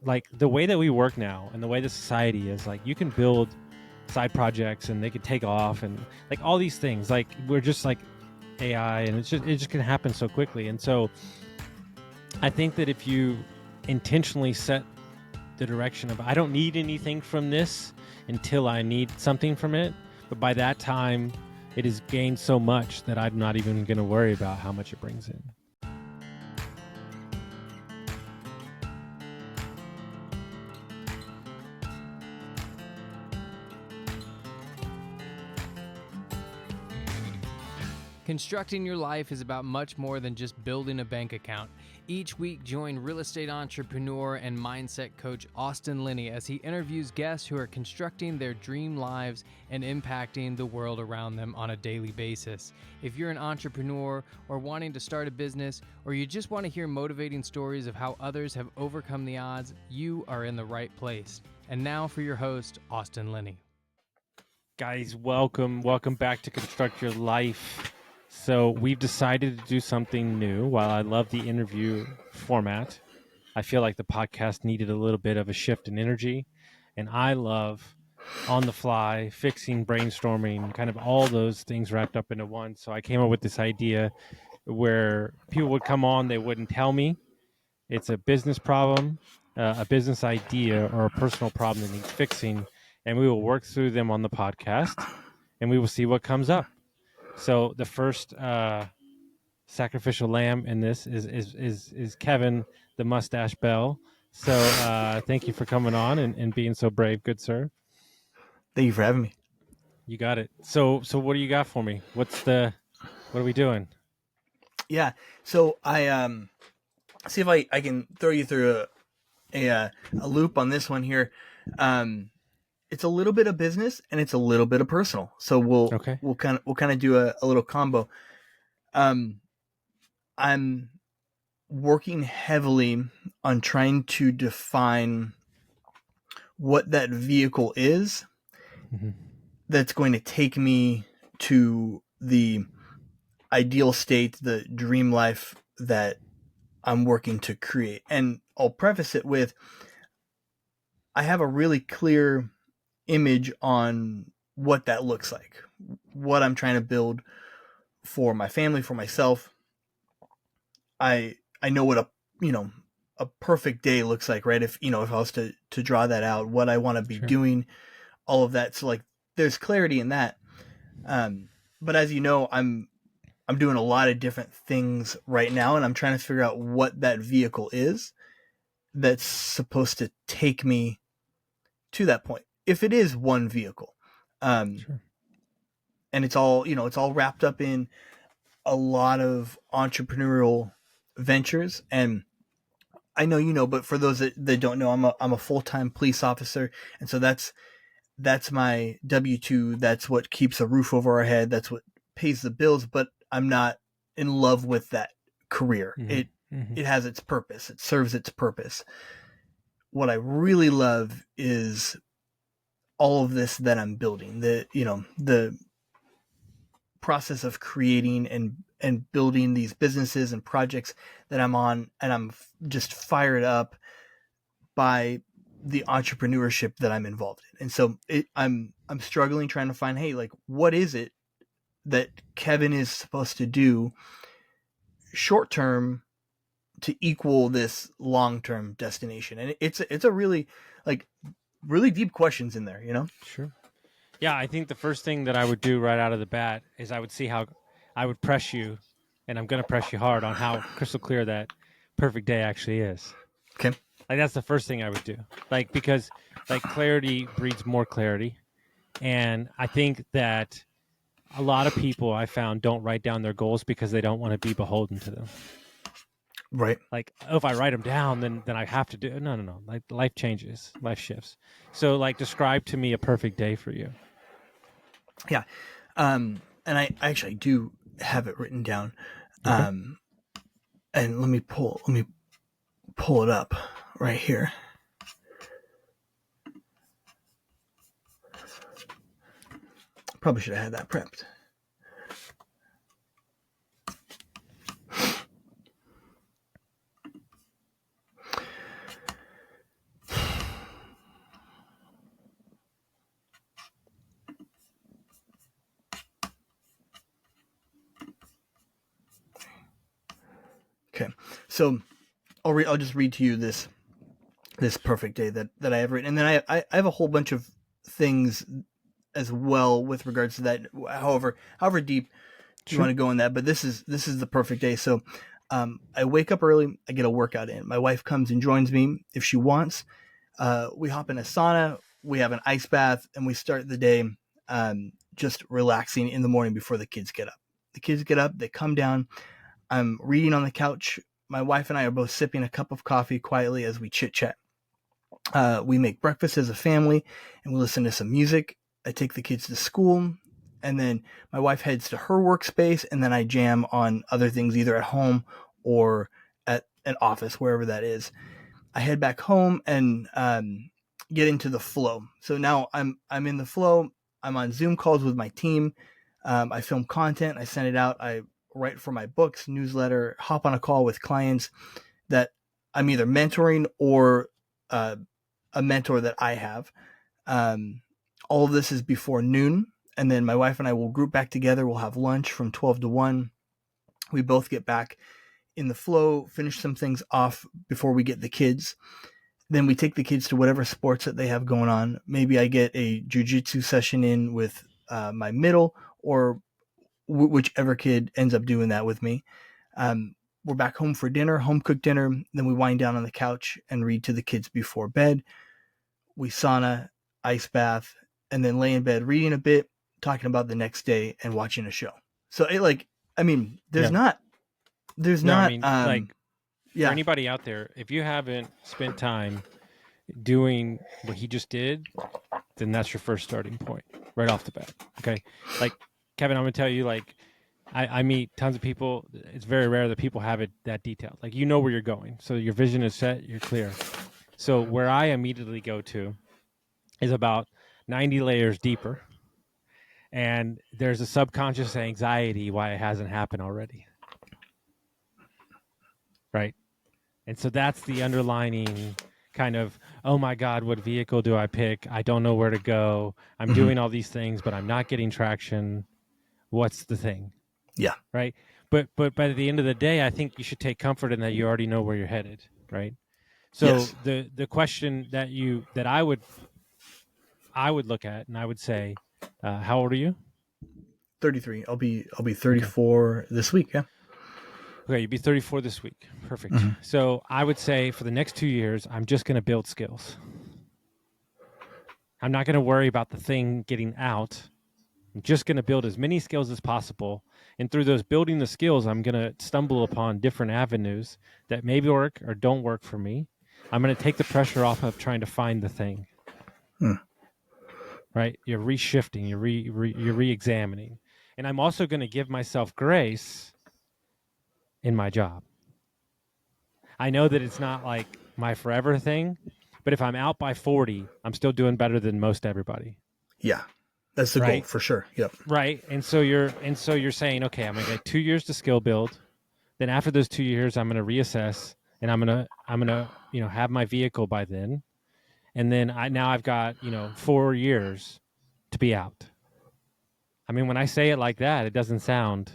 like the way that we work now and the way the society is, like you can build side projects and they could take off and like all these things. Like we're just like AI, and it just can happen so quickly. And so I think that if you intentionally set the direction of I don't need anything from this until I need something from it, but by that time it has gained so much that I'm not even going to worry about how much it brings in. Constructing your life is about much more than just building a bank account. Each week, join real estate entrepreneur and mindset coach Austin Linney as he interviews guests who are constructing their dream lives and impacting the world around them on a daily basis. If you're an entrepreneur or wanting to start a business, or you just want to hear motivating stories of how others have overcome the odds, you are in the right place. And now for your host, Austin Linney. Guys, welcome back to Construct Your Life. So we've decided to do something new. While I love the interview format, I feel like the podcast needed a little bit of a shift in energy. And I love on the fly, fixing, brainstorming, kind of all those things wrapped up into one. So I came up with this idea where people would come on, they wouldn't tell me. It's a business problem, a business idea, or a personal problem that needs fixing. And we will work through them on the podcast and we will see what comes up. So the first sacrificial lamb in this is Kevin, the mustache bell. So thank you for coming on and being so brave, good sir. Thank you for having me. You got it. So what do you got for me? What are we doing? Yeah. So I see if I can throw you through a loop on this one here. It's a little bit of business and it's a little bit of personal. So we'll kind of do a little combo. I'm working heavily on trying to define what that vehicle is that's going to take me to the ideal state, the dream life that I'm working to create. And I'll preface it with, I have a really clear image on what that looks like, what I'm trying to build for my family, for myself. I know what a perfect day looks like, right? If I was to draw that out, what I want to be doing, all of that. So like there's clarity in that. But as you know, I'm doing a lot of different things right now, and I'm trying to figure out what that vehicle is that's supposed to take me to that point. If it is one vehicle, and it's all wrapped up in a lot of entrepreneurial ventures. And I know, but for those that don't know, I'm a full-time police officer. And so that's my W-2. That's what keeps a roof over our head. That's what pays the bills, but I'm not in love with that career. It has its purpose. It serves its purpose. What I really love is all of this that I'm building, the process of creating and building these businesses and projects that I'm on, and I'm just fired up by the entrepreneurship that I'm involved in. And so I'm struggling trying to find, hey, like, what is it that Kevin is supposed to do short term to equal this long-term destination? And it's a really deep questions in there, Sure. Yeah, I think the first thing that I would do right out of the bat is I would see how I would press you, and I'm going to press you hard on how crystal clear that perfect day actually is. Okay. Like that's the first thing I would do. Like, because like clarity breeds more clarity. And I think that a lot of people I found don't write down their goals because they don't want to be beholden to them. Right. Like, oh, if I write them down, then I have to do. No. Like life changes, life shifts. So like describe to me a perfect day for you. Yeah. And I actually do have it written down. Okay. And let me pull it up right here. Probably should have had that prepped. Okay. So I'll just read to you this perfect day that I have written. And then I have a whole bunch of things as well with regards to that. However deep you want to go in that, but this is the perfect day. So I wake up early, I get a workout in. My wife comes and joins me if she wants. We hop in a sauna, we have an ice bath, and we start the day just relaxing in the morning before the kids get up. The kids get up, they come down. I'm reading on the couch. My wife and I are both sipping a cup of coffee quietly as we chit chat. We make breakfast as a family and we listen to some music. I take the kids to school, and then my wife heads to her workspace, and then I jam on other things either at home or at an office, wherever that is. I head back home and get into the flow. So now I'm in the flow. I'm on Zoom calls with my team. I film content. I send it out. I write for my books, newsletter, hop on a call with clients that I'm either mentoring or a mentor that I have. All of this is before noon. And then my wife and I will group back together. We'll have lunch from 12 to 1. We both get back in the flow, finish some things off before we get the kids. Then we take the kids to whatever sports that they have going on. Maybe I get a jiu-jitsu session in with my middle, or whichever kid ends up doing that with me. We're back home for dinner, home cooked dinner. Then we wind down on the couch and read to the kids before bed. We sauna, ice bath, and then lay in bed reading a bit, talking about the next day, and watching a show. So there's not. For anybody out there, if you haven't spent time doing what he just did, then that's your first starting point right off the bat. Okay. Like, Kevin, I'm going to tell you, like, I meet tons of people. It's very rare that people have it that detailed. Like, you know where you're going. So your vision is set, you're clear. So where I immediately go to is about 90 layers deeper. And there's a subconscious anxiety why it hasn't happened already. Right. And so that's the underlining kind of, oh my God, what vehicle do I pick? I don't know where to go. I'm doing all these things, but I'm not getting traction. What's the thing? Yeah. Right. But by the end of the day, I think you should take comfort in that you already know where you're headed. Right. So yes. the question that I would look at, and I would say, how old are you? 33. I'll be 34 this week. Yeah. Okay, you'd be 34 this week. Perfect. So I would say for the next 2 years, I'm just going to build skills. I'm not going to worry about the thing getting out. I'm just going to build as many skills as possible. And through those building the skills, I'm going to stumble upon different avenues that maybe work or don't work for me. I'm going to take the pressure off of trying to find the thing. Right? You're reshifting, you're re-examining. And I'm also going to give myself grace in my job. I know that it's not like my forever thing, but if I'm out by 40, I'm still doing better than most everybody. Yeah. That's the goal for sure. Yep. Right. And so you're saying, okay, I'm going to get 2 years to skill build. Then after those 2 years, I'm going to reassess, and I'm going to, have my vehicle by then. And then I've got, 4 years to be out. I mean, when I say it like that, it doesn't sound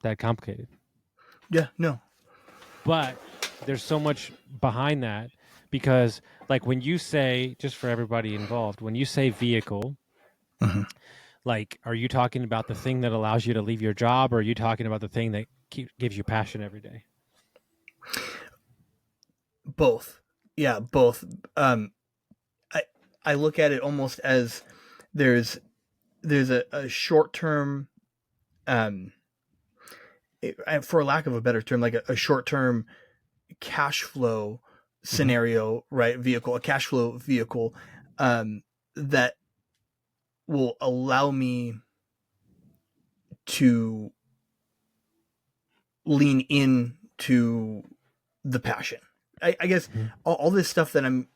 that complicated. Yeah, no. But there's so much behind that, because like when you say, just for everybody involved, when you say vehicle, like, are you talking about the thing that allows you to leave your job, or are you talking about the thing that gives you passion every day? Both. Yeah, both. I look at it almost as there's a short term, for lack of a better term, like a short term cash flow scenario, right? Vehicle, a cash flow vehicle, that will allow me to lean into the passion. I guess all this stuff that I'm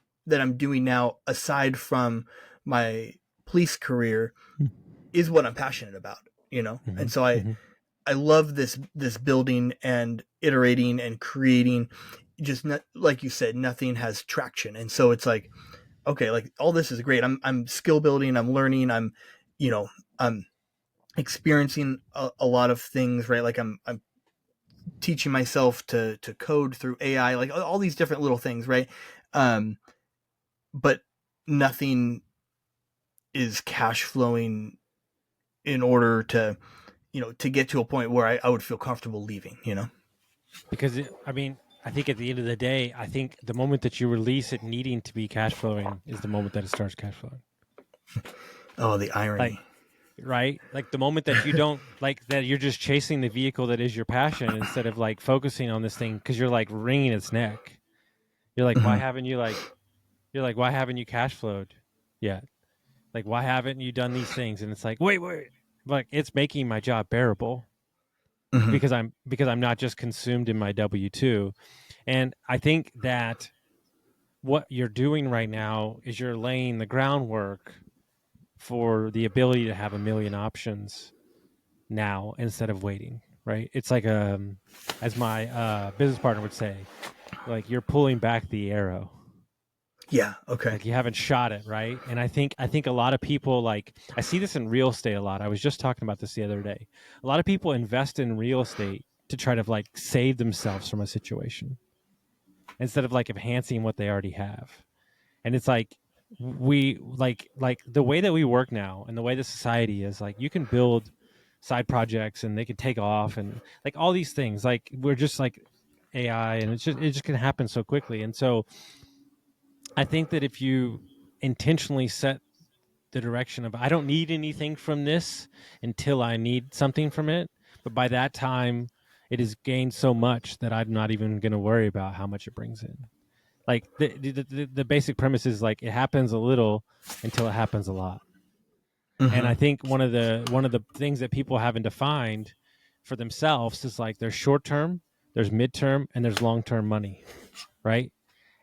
doing now, aside from my police career, is what I'm passionate about, And so I love this building and iterating and creating. Just not, like you said, nothing has traction, and so it's like, okay, like all this is great. I'm skill building. I'm learning. I'm experiencing a lot of things, right? Like I'm teaching myself to code through AI, like all these different little things, right? But nothing is cash flowing in order to, to get to a point where I would feel comfortable leaving, Because I think at the end of the day, I think the moment that you release it needing to be cash flowing is the moment that it starts cash flowing. Oh, the irony. Right? Like the moment that you don't like that, you're just chasing the vehicle that is your passion instead of like focusing on this thing because you're like wringing its neck. You're like, why haven't you why haven't you cash flowed yet? Like, why haven't you done these things? And it's like, wait, like it's making my job bearable because I'm not just consumed in my W-2. And I think that what you're doing right now is you're laying the groundwork for the ability to have a million options now instead of waiting, right? It's like as my business partner would say, like you're pulling back the arrow. Yeah. Okay. Like you haven't shot it, right? And I think a lot of people, like I see this in real estate a lot. I was just talking about this the other day. A lot of people invest in real estate to try to like save themselves from a situation instead of like enhancing what they already have. And it's like we like the way that we work now and the way the society is, like you can build side projects and they can take off and like all these things. Like we're just like AI and it just can happen so quickly. And so I think that if you intentionally set the direction of I don't need anything from this until I need something from it, but by that time it has gained so much that I'm not even going to worry about how much it brings in. Like the basic premise is like it happens a little until it happens a lot. And I think one of the things that people haven't defined for themselves is like there's short term, there's midterm, and there's long term money, right?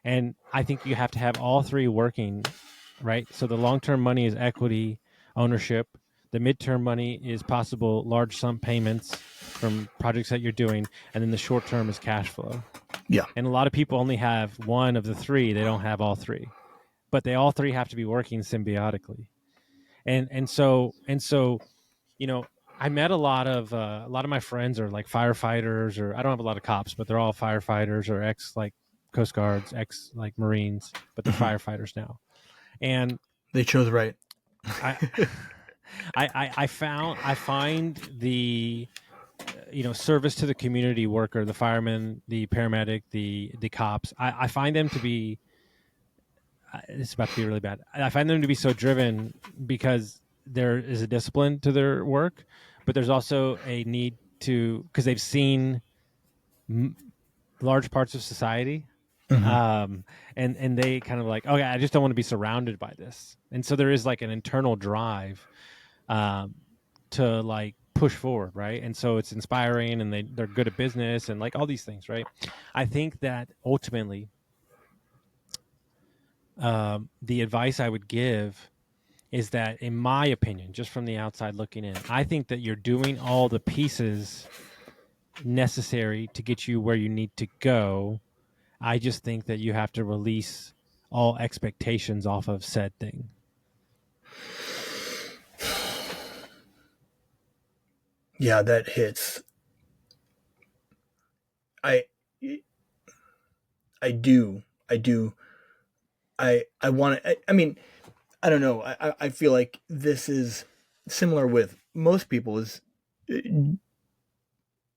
And I think you have to have all three working, right? So the long-term money is equity ownership. The midterm money is possible large sum payments from projects that you're doing. And then the short term is cash flow. Yeah. And a lot of people only have one of the three. They don't have all three. But they all three have to be working symbiotically. And so, I met a lot of my friends are like firefighters, or I don't have a lot of cops, but they're all firefighters or ex like Coast Guards, ex like Marines, but they're firefighters now. And they chose right. I find the service to the community worker, the fireman, the paramedic, the cops. I find them to be. It's about to be really bad. I find them to be so driven because there is a discipline to their work, but there's also a need to, because they've seen large parts of society, and they kind of like, okay, I just don't want to be surrounded by this, and so there is like an internal drive to like push forward, right? And so it's inspiring, and they're good at business and like all these things, right? I think that ultimately the advice I would give is that, in my opinion, just from the outside looking in, I think that you're doing all the pieces necessary to get you where you need to go. I just think that you have to release all expectations off of said thing. Yeah, that hits. I do. I want to. I mean, I don't know. I feel like this is similar with most people, is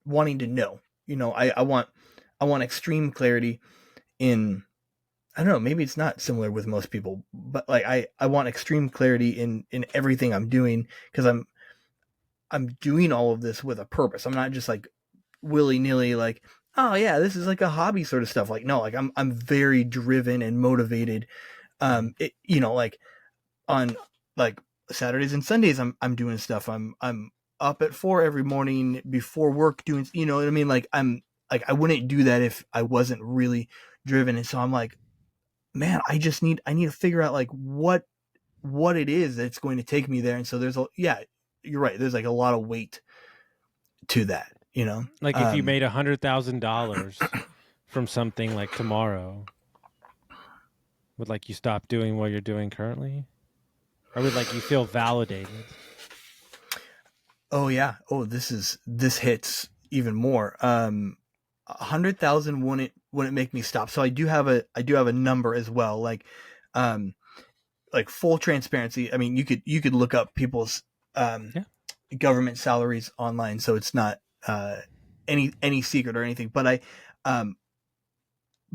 wanting to know. I want extreme clarity in. I don't know. Maybe it's not similar with most people, but like I want extreme clarity in everything I'm doing, because I'm doing all of this with a purpose. I'm not just like willy nilly, like, oh yeah, this is like a hobby sort of stuff. Like, no, like I'm very driven and motivated. Like on like Saturdays and Sundays, I'm doing stuff. I'm up at 4 every morning before work doing, you know what I mean? Like I'm like, I wouldn't do that if I wasn't really driven. And so I'm like, man, I need to figure out like what it is that's going to take me there. And so you're right. There's like a lot of weight to that, Like if you made $100,000 from something like tomorrow, would like you stop doing what you're doing currently? Or would like you feel validated? Oh yeah. Oh, this hits even more. 100,000 wouldn't make me stop. So I do have a number as well. Like full transparency. I mean, you could look up people's Yeah. government salaries online, so it's not any secret or anything. But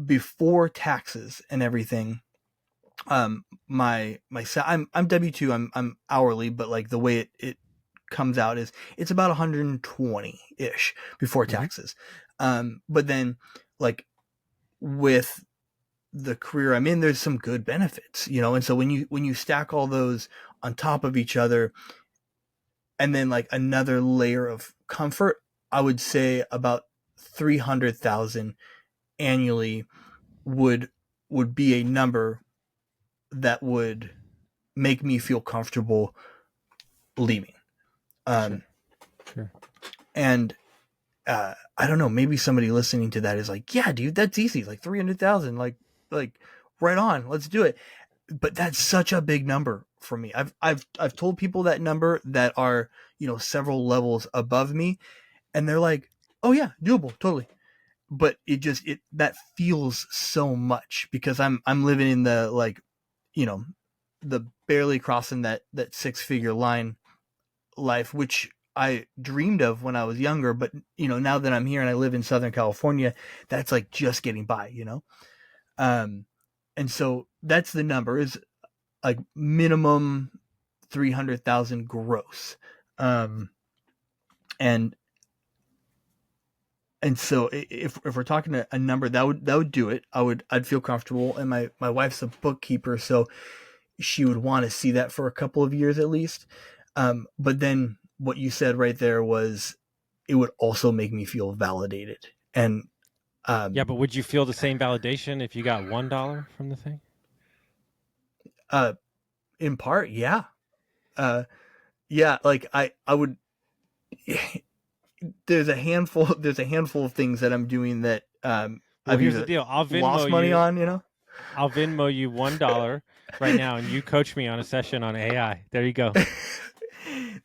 before taxes and everything, I'm W-2, I'm hourly, but like the way it comes out is it's about 120 ish before taxes. But then like with the career I'm in, there's some good benefits, and so when you stack all those on top of each other, and then like another layer of comfort, I would say about 300,000 annually would be a number that would make me feel comfortable leaving. Sure. And I don't know, maybe somebody listening to that is like, yeah, dude, that's easy. Like 300,000, like right on, let's do it. But that's such a big number for me. I've told people that number that are, several levels above me, and they're like, oh yeah, doable, totally. But it that feels so much because I'm living in the like, the barely crossing that 6-figure line life, which I dreamed of when I was younger, but now that I'm here and I live in Southern California, that's like just getting by, and so that's the number, is like minimum 300,000 gross. And so if we're talking a number that would do it, I'd feel comfortable. And my wife's a bookkeeper, so she would want to see that for a couple of years at least. But then what you said right there was it would also make me feel validated. And Yeah, but would you feel the same validation if you got $1 from the thing? In part, yeah. Yeah, like I would. There's a handful of things that I'm doing that I've Here's the deal. I'll Venmo lost money you. on. I'll Venmo you $1 right now, and you coach me on a session on AI. There you go.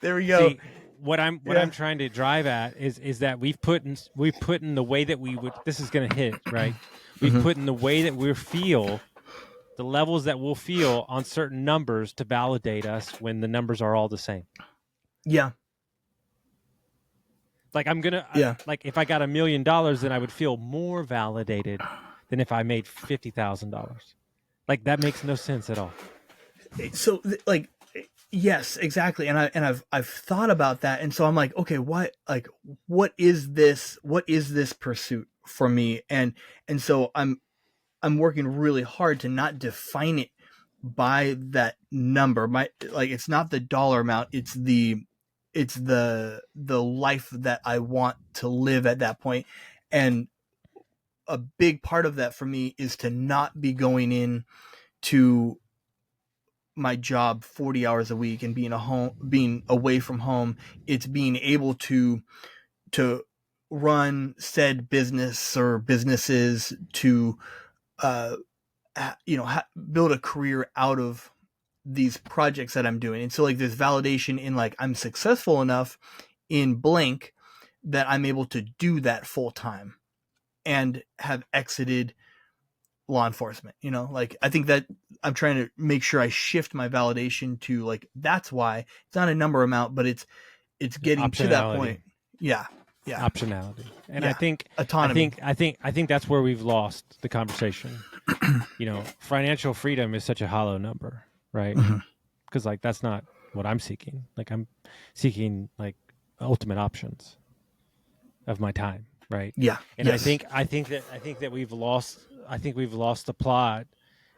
There we go. See, what I'm trying to drive at is that we've put in the way that we would. This is going to hit right. We've put in the way that we feel, the levels that we'll feel on certain numbers to validate us when the numbers are all the same. Yeah. Like like if I got $1 million, then I would feel more validated than if I made $50,000. Like that makes no sense at all. So like, yes, exactly. And I've thought about that. And so I'm like, okay, what is this pursuit for me? And so I'm working really hard to not define it by that number. It's not the dollar amount. It's the life that I want to live at that point. And a big part of that for me is to not be going in to my job 40 hours a week and being away from home. It's being able to run said business or businesses, to build a career out of these projects that I'm doing. And so like there's validation in like I'm successful enough in blank that I'm able to do that full time and have exited law enforcement. Like I think that I'm trying to make sure I shift my validation to like, that's why it's not a number amount, but it's getting to that point. Yeah. Optionality. And I think autonomy. I think that's where we've lost the conversation. Financial freedom is such a hollow number, right? Because like that's not what I'm seeking. Like I'm seeking like ultimate options of my time, right? Yeah. And yes. I think that we've lost the plot,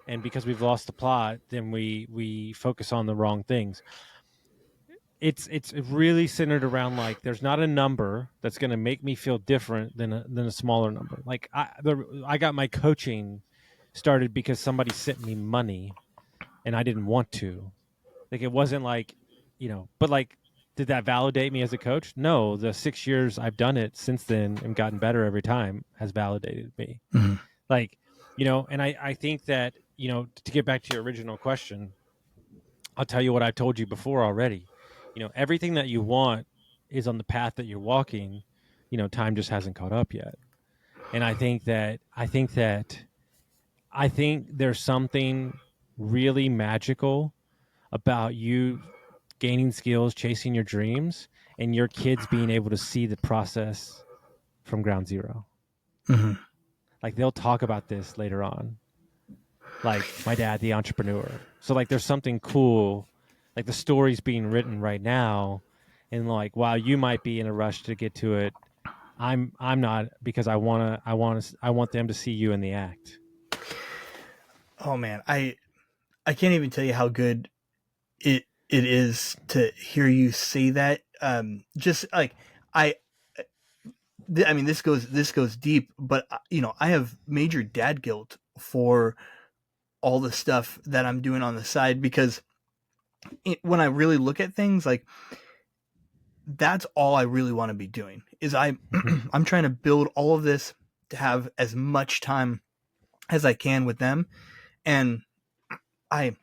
and because we've lost the plot, then we focus on the wrong things. It's really centered around like there's not a number that's going to make me feel different than a smaller number. Like I got my coaching started because somebody sent me money and I didn't want to. Like it wasn't like, but like, did that validate me as a coach? No, the 6 years I've done it since then and gotten better every time has validated me. Like, and I think that, to get back to your original question, I'll tell you what I've told you before already. Everything that you want is on the path that you're walking. Time just hasn't caught up yet. And I think there's something really magical about you gaining skills, chasing your dreams, and your kids being able to see the process from ground zero. Mm-hmm. Like they'll talk about this later on. Like my dad, the entrepreneur. So like there's something cool, like the story's being written right now, and like while you might be in a rush to get to it, I'm not, because I want them to see you in the act. Oh man, I can't even tell you how good it is to hear you say that. Just like I I mean, this goes deep, but I have major dad guilt for all the stuff that I'm doing on the side, because when I really look at things, like that's all I really want to be doing is I'm trying to build all of this to have as much time as I can with them. And I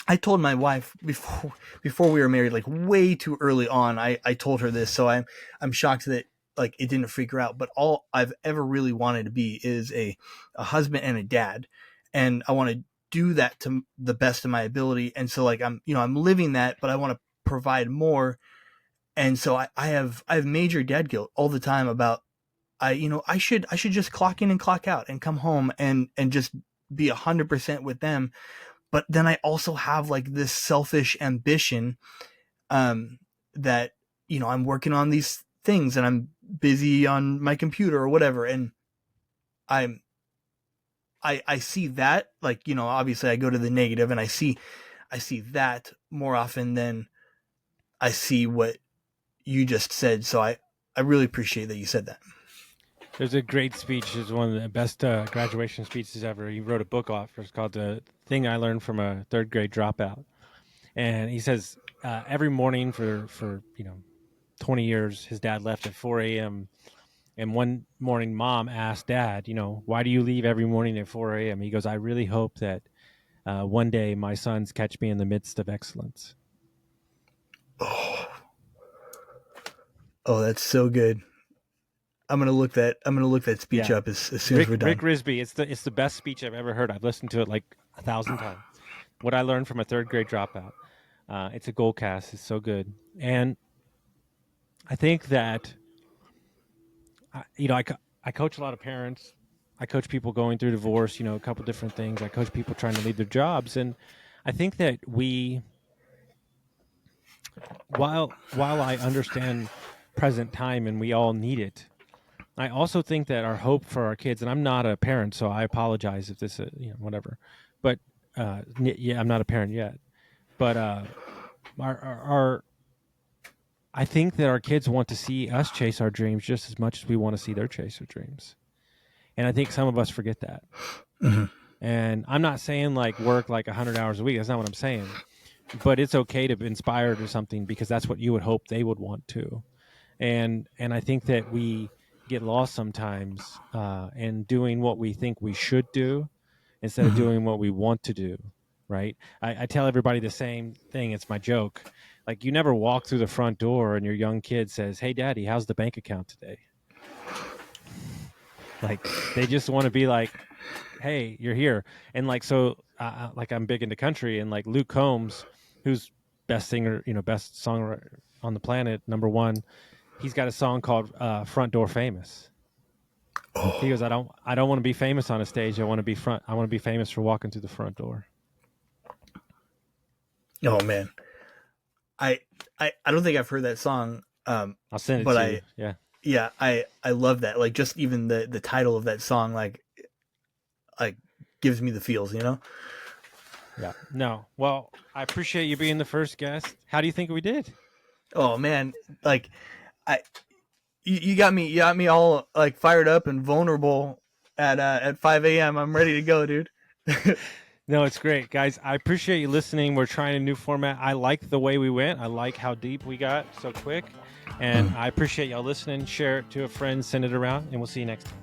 I told my wife before we were married, like way too early on. I told her this, so I'm shocked that like it didn't freak her out. But all I've ever really wanted to be is a husband and a dad, and I want to do that to the best of my ability. And so like I'm living that, but I want to provide more. And so I have major dad guilt all the time about I should just clock in and clock out and come home and just be 100% with them. But then I also have like this selfish ambition, that, I'm working on these things and I'm busy on my computer or whatever. And I see that, like, obviously I go to the negative and I see that more often than I see what you just said. So I really appreciate that you said that. There's a great speech. It's one of the best graduation speeches ever. He wrote a book off. It's called "The Thing I Learned from a Third Grade Dropout," and he says every morning for 20 years, his dad left at 4 a.m. And one morning, Mom asked Dad, why do you leave every morning at 4 a.m.? He goes, I really hope that one day my sons catch me in the midst of excellence. Oh, that's so good. I'm gonna look that speech up as soon as we're done. Rick Risby, it's the best speech I've ever heard. I've listened to it like 1,000 times. What I learned from a third grade dropout. It's a gold cast. It's so good, and I think that I coach a lot of parents. I coach people going through divorce. A couple different things. I coach people trying to leave their jobs, and I think that while I understand present time and we all need it, I also think that our hope for our kids, and I'm not a parent, so I apologize if this, whatever, but I'm not a parent yet, but I think that our kids want to see us chase our dreams just as much as we want to see their chase their dreams, and I think some of us forget that. Mm-hmm. And I'm not saying like work like 100 hours a week. That's not what I'm saying. But it's okay to be inspired or something, because that's what you would hope they would want to. And I think that we get lost sometimes in doing what we think we should do instead of doing what we want to do, right? I tell everybody the same thing. It's my joke. Like, you never walk through the front door and your young kid says, hey, Daddy, how's the bank account today? Like, they just want to be like, hey, you're here. And like, so like I'm big into country, and like Luke Combs, who's best singer, best songwriter on the planet, #1, he's got a song called Front Door Famous. Oh. He goes, I don't want to be famous on a stage. I want to be famous for walking through the front door. Oh man. I don't think I've heard that song. I'll send it to you. Yeah, I love that. Like, just even the title of that song, like gives me the feels, Yeah. No. Well, I appreciate you being the first guest. How do you think we did? Oh man, like you got me all like fired up and vulnerable at 5 a.m. I'm ready to go, dude. No, it's great, guys. I appreciate you listening. We're trying a new format. I like the way we went. I like how deep we got so quick. And I appreciate y'all listening. Share it to a friend, send it around, and we'll see you next time.